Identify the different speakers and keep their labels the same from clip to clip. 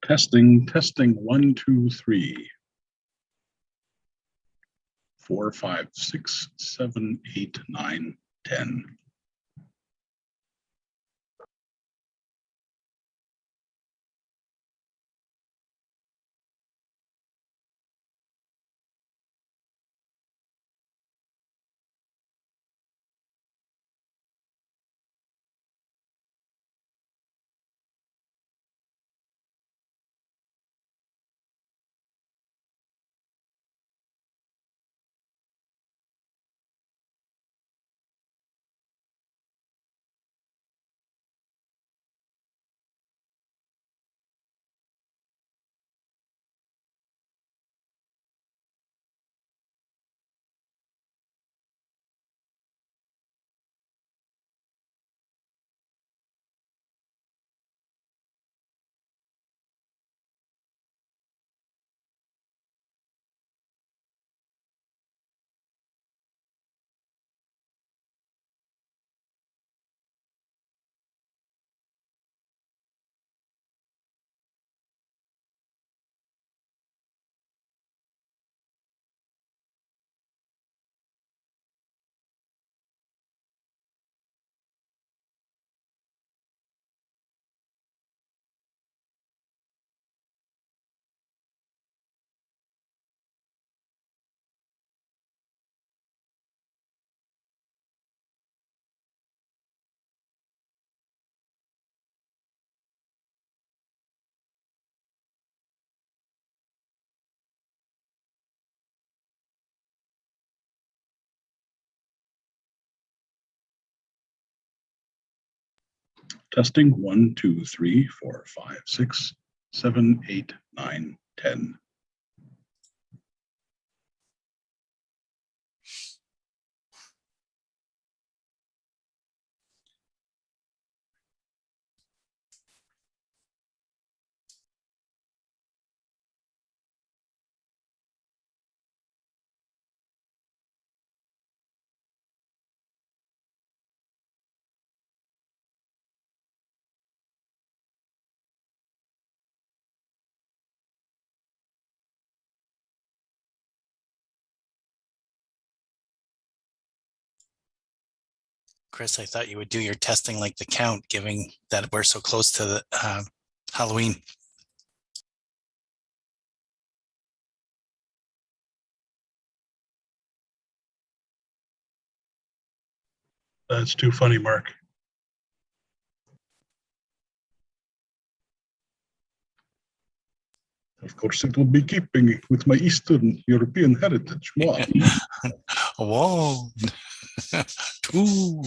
Speaker 1: Testing, testing, 1, 2, 3. 4, 5, 6, 7, 8, 9, 10. Testing, 1, 2, 3, 4, 5, 6, 7, 8, 9, 10.
Speaker 2: Chris, I thought you would do your testing like the count, given that we're so close to the Halloween.
Speaker 1: That's too funny, Mark. Of course, it will be keeping with my Eastern European heritage.
Speaker 2: Whoa. 2.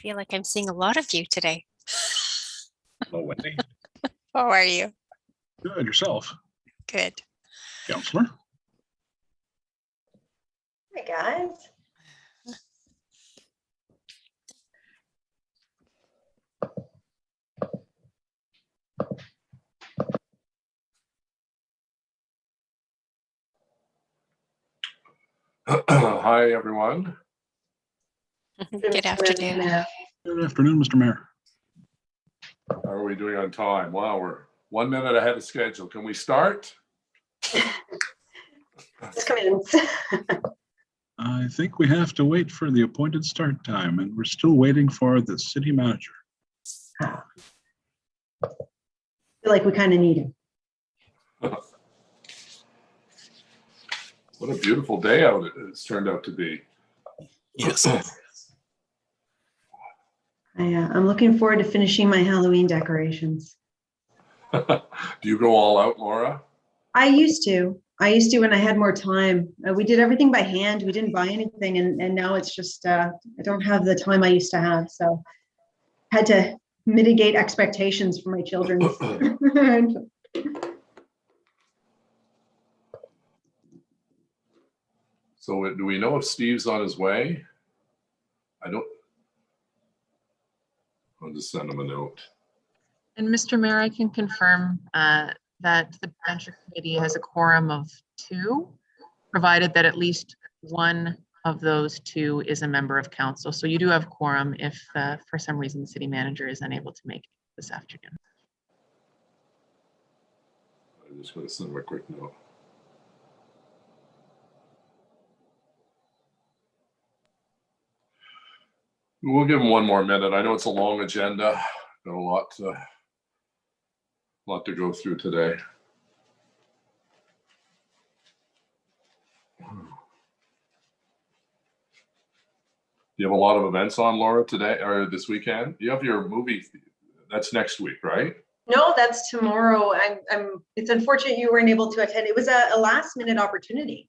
Speaker 3: feel like I'm seeing a lot of you today.
Speaker 1: Hello, Wendy.
Speaker 3: How are you?
Speaker 1: Good, yourself.
Speaker 3: Good.
Speaker 1: Counselor.
Speaker 4: Hi, guys.
Speaker 5: Hi, everyone.
Speaker 3: Good afternoon.
Speaker 1: Good afternoon, Mr. Mayor.
Speaker 5: How are we doing on time? Wow, we're 1 minute ahead of schedule. Can we start?
Speaker 4: Let's come in.
Speaker 1: I think we have to wait for the appointed start time, and we're still waiting for the city manager.
Speaker 4: I feel like we kind of need him.
Speaker 5: What a beautiful day out it's turned out to be.
Speaker 2: Yes.
Speaker 4: I'm looking forward to finishing my Halloween decorations.
Speaker 5: Do you go all out, Laura?
Speaker 4: I used to when I had more time. We did everything by hand. We didn't buy anything. And now it's just, I don't have the time I used to have. So had to mitigate expectations for my children.
Speaker 5: So do we know if Steve's on his way? I'll just send him a note.
Speaker 6: And Mr. Mayor, I can confirm that the debenture committee has a quorum of 2, provided that at least one of those 2 is a member of council. So you do have quorum if for some reason the city manager is unable to make it this afternoon.
Speaker 5: I'm just going to send him a quick note. We'll give him 1 more minute. I know it's a long agenda. Got a lot to go through today. Do you have a lot of events on, Laura, today or this weekend? You have your movie. That's next week, right?
Speaker 4: No, that's tomorrow. It's unfortunate you weren't able to attend. It was a last minute opportunity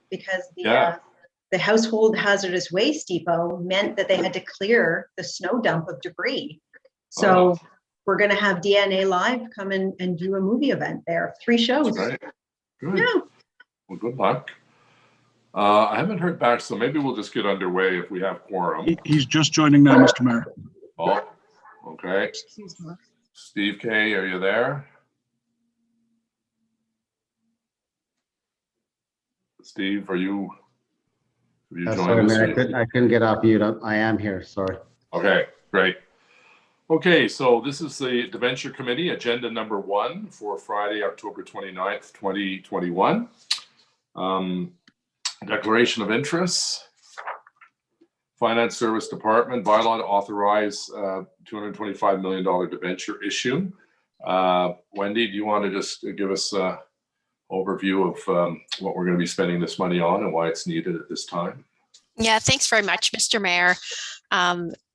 Speaker 4: because the household hazardous waste depot meant that they had to clear the snow dump of debris. So we're going to have DNA Live come in and do a movie event there. 3 shows.
Speaker 5: That's right. Good.
Speaker 4: Yeah.
Speaker 5: Well, good luck. I haven't heard back, so maybe we'll just get underway if we have quorum.
Speaker 1: He's just joining now, Mr. Mayor.
Speaker 5: Oh, okay. Steve K, are you there? Steve, have you joined
Speaker 7: sorry,
Speaker 5: us?
Speaker 7: Mayor, I couldn't get off mute. I am here, sorry.
Speaker 5: Okay, great. Okay, so this is the debenture committee, agenda number 1 for Friday, October 29th, 2021. Declaration of interests. Finance Service Department bylaw to authorize $225 million debenture issue. Wendy, do you want to just give us an overview of what we're going to be spending this money on and why it's needed at this time?
Speaker 3: Yeah, thanks very much, Mr. Mayor.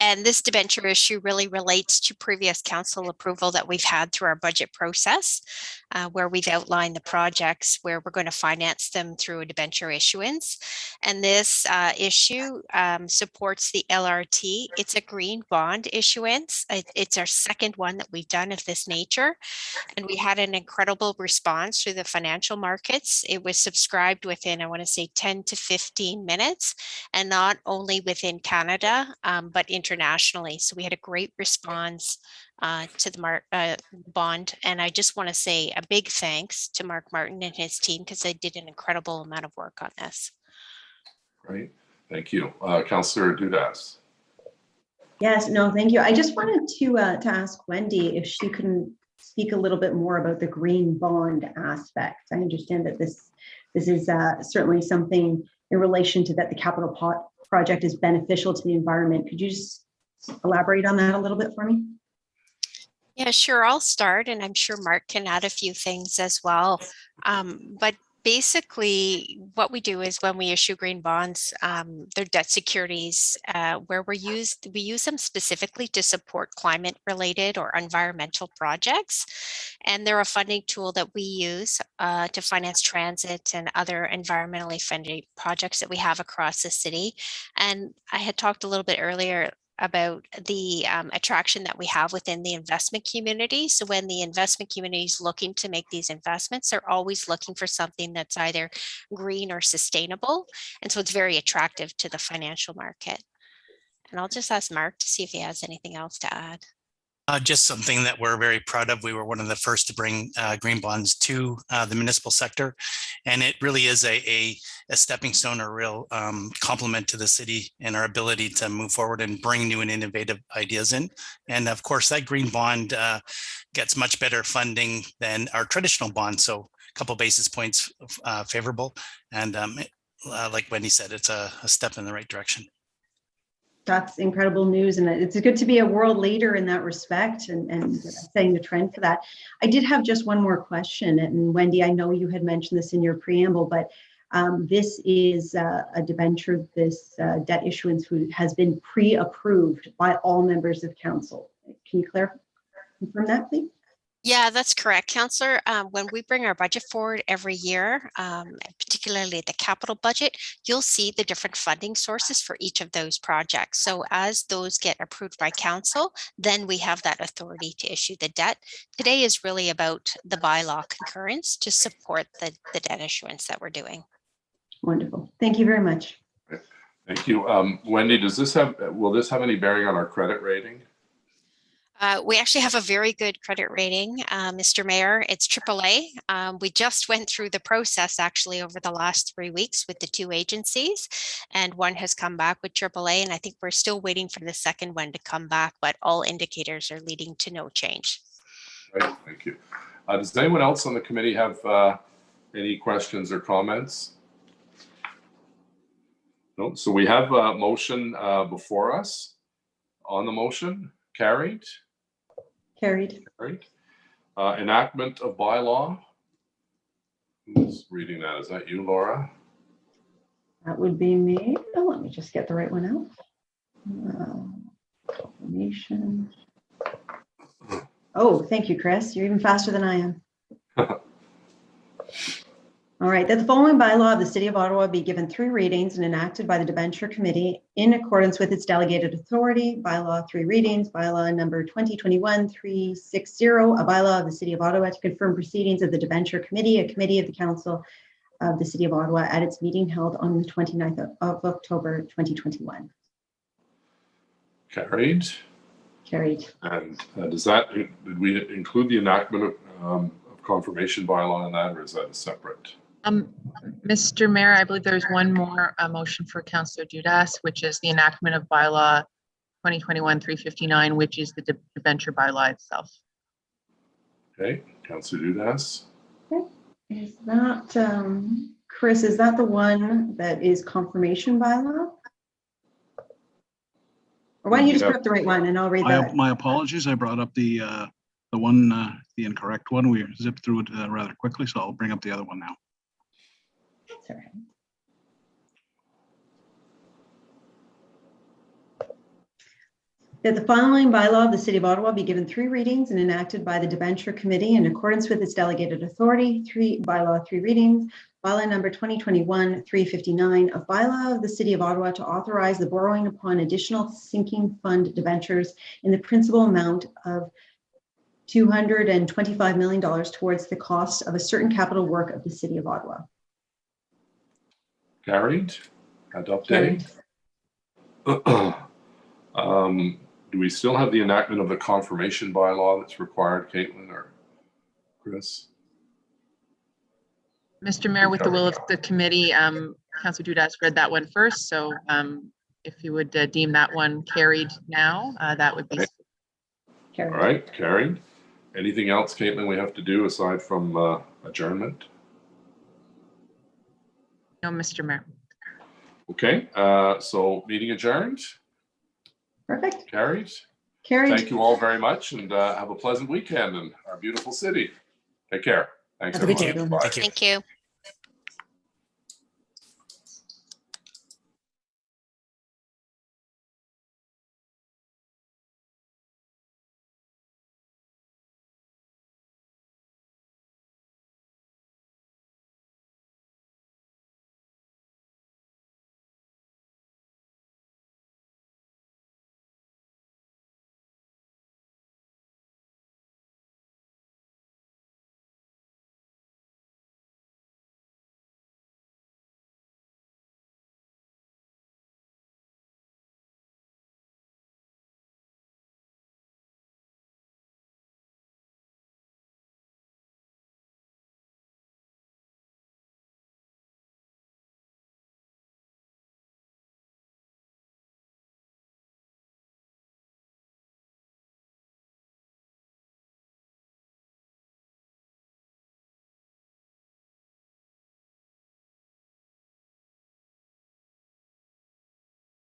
Speaker 3: And this debenture issue really relates to previous council approval that we've had through our budget process, where we've outlined the projects where we're going to finance them through a debenture issuance. And this issue supports the LRT. It's a green bond issuance. It's our second one that we've done of this nature. And we had an incredible response through the financial markets. It was subscribed within, I want to say, 10 to 15 minutes, and not only within Canada, but internationally. So we had a great response to the bond. And I just want to say a big thanks to Mark Martin and his team because they did an incredible amount of work on this.
Speaker 5: Great, thank you. Councillor Dudas.
Speaker 4: Yes, no, thank you. I just wanted to ask Wendy if she can speak a little bit more about the green bond aspect. I understand that this is certainly something in relation to that the capital project is beneficial to the environment. Could you just elaborate on that a little bit for me?
Speaker 3: Yeah, sure. I'll start, and I'm sure Mark can add a few things as well. But basically, what we do is when we issue green bonds, they're debt securities where we use them specifically to support climate-related or environmental projects. And they're a funding tool that we use to finance transit and other environmentally friendly projects that we have across the city. And I had talked a little bit earlier about the attraction that we have within the investment community. So when the investment community is looking to make these investments, they're always looking for something that's either green or sustainable. And so it's very attractive to the financial market. And I'll just ask Mark to see if he has anything else to add.
Speaker 2: Just something that we're very proud of. We were one of the first to bring green bonds to the municipal sector. And it really is a stepping stone, a real compliment to the city and our ability to move forward and bring new and innovative ideas in. And of course, that green bond gets much better funding than our traditional bond. So a couple basis points favorable. And like Wendy said, it's a step in the right direction.
Speaker 4: That's incredible news. And it's good to be a world leader in that respect and setting the trend for that. I did have just one more question. And Wendy, I know you had mentioned this in your preamble, but this is a debenture, this debt issuance has been pre-approved by all members of council. Can you confirm that, please?
Speaker 3: Yeah, that's correct, Councillor. When we bring our budget forward every year, particularly the capital budget, you'll see the different funding sources for each of those projects. So as those get approved by council, then we have that authority to issue the debt. Today is really about the bylaw concurrence to support the debt issuance that we're doing.
Speaker 4: Wonderful. Thank you very much.
Speaker 5: Thank you. Wendy, will this have any bearing on our credit rating?
Speaker 3: We actually have a very good credit rating, Mr. Mayor. It's AAA. We just went through the process actually over the last 3 weeks with the two agencies, and one has come back with AAA, and I think we're still waiting for the second one to come back, but all indicators are leading to no change.
Speaker 5: Right, thank you. Does anyone else on the committee have any questions or comments? No, so we have a motion before us. On the motion, carried.
Speaker 4: Carried.
Speaker 5: Right. Enactment of bylaw. Who's reading that? Is that you, Laura?
Speaker 4: That would be me. Oh, let me just get the right one out. Confirmation. Oh, thank you, Chris. You're even faster than I am. All right, that the following bylaw of the City of Ottawa be given 3 readings and enacted by the Debenture Committee in accordance with its delegated authority. Bylaw 3 readings, bylaw number 2021-360, a bylaw of the City of Ottawa to confirm proceedings of the Debenture Committee, a committee of the Council of the City of Ottawa at its meeting held on the 29th of October 2021.
Speaker 5: Carried.
Speaker 4: Carried.
Speaker 5: And did we include the enactment of confirmation bylaw in that, or is that a separate?
Speaker 6: Mr. Mayor, I believe there's one more motion for Councillor Dudas, which is the enactment of bylaw 2021-359, which is the debenture bylaw itself.
Speaker 5: Okay, Councillor Dudas.
Speaker 4: Okay. Is that, Chris, is that the one that is confirmation bylaw? Or why don't you just put up the right one and I'll read that.
Speaker 1: My apologies. I brought up the one, the incorrect one. We zipped through it rather quickly, so I'll bring up the other one now.
Speaker 4: That's all right. That the following bylaw of the City of Ottawa be given 3 readings and enacted by the Debenture Committee in accordance with its delegated authority. Bylaw 3 readings. Bylaw number 2021-359, a bylaw of the City of Ottawa to authorize the borrowing upon additional sinking fund debentures in the principal amount of $225 million towards the cost of a certain capital work of the City of Ottawa.
Speaker 5: Carried. Adopted. Do we still have the enactment of the confirmation bylaw that's required, Caitlin or Chris?
Speaker 6: Mr. Mayor, with the will of the committee, Councillor Dudas read that one first. So if you would deem that one carried now, that would be
Speaker 4: Carried.
Speaker 5: All right, carried. Anything else, Caitlin, we have to do aside from adjournment?
Speaker 6: No, Mr. Mayor.
Speaker 5: Okay, so meeting adjourned.
Speaker 4: Perfect.
Speaker 5: Carried.
Speaker 4: Carried.
Speaker 5: Thank you all very much, and have a pleasant weekend in our beautiful city. Take care. Thanks,
Speaker 4: Have a good
Speaker 5: everyone.
Speaker 4: day.
Speaker 5: Bye.
Speaker 2: Thank you.
Speaker 3: Thank you.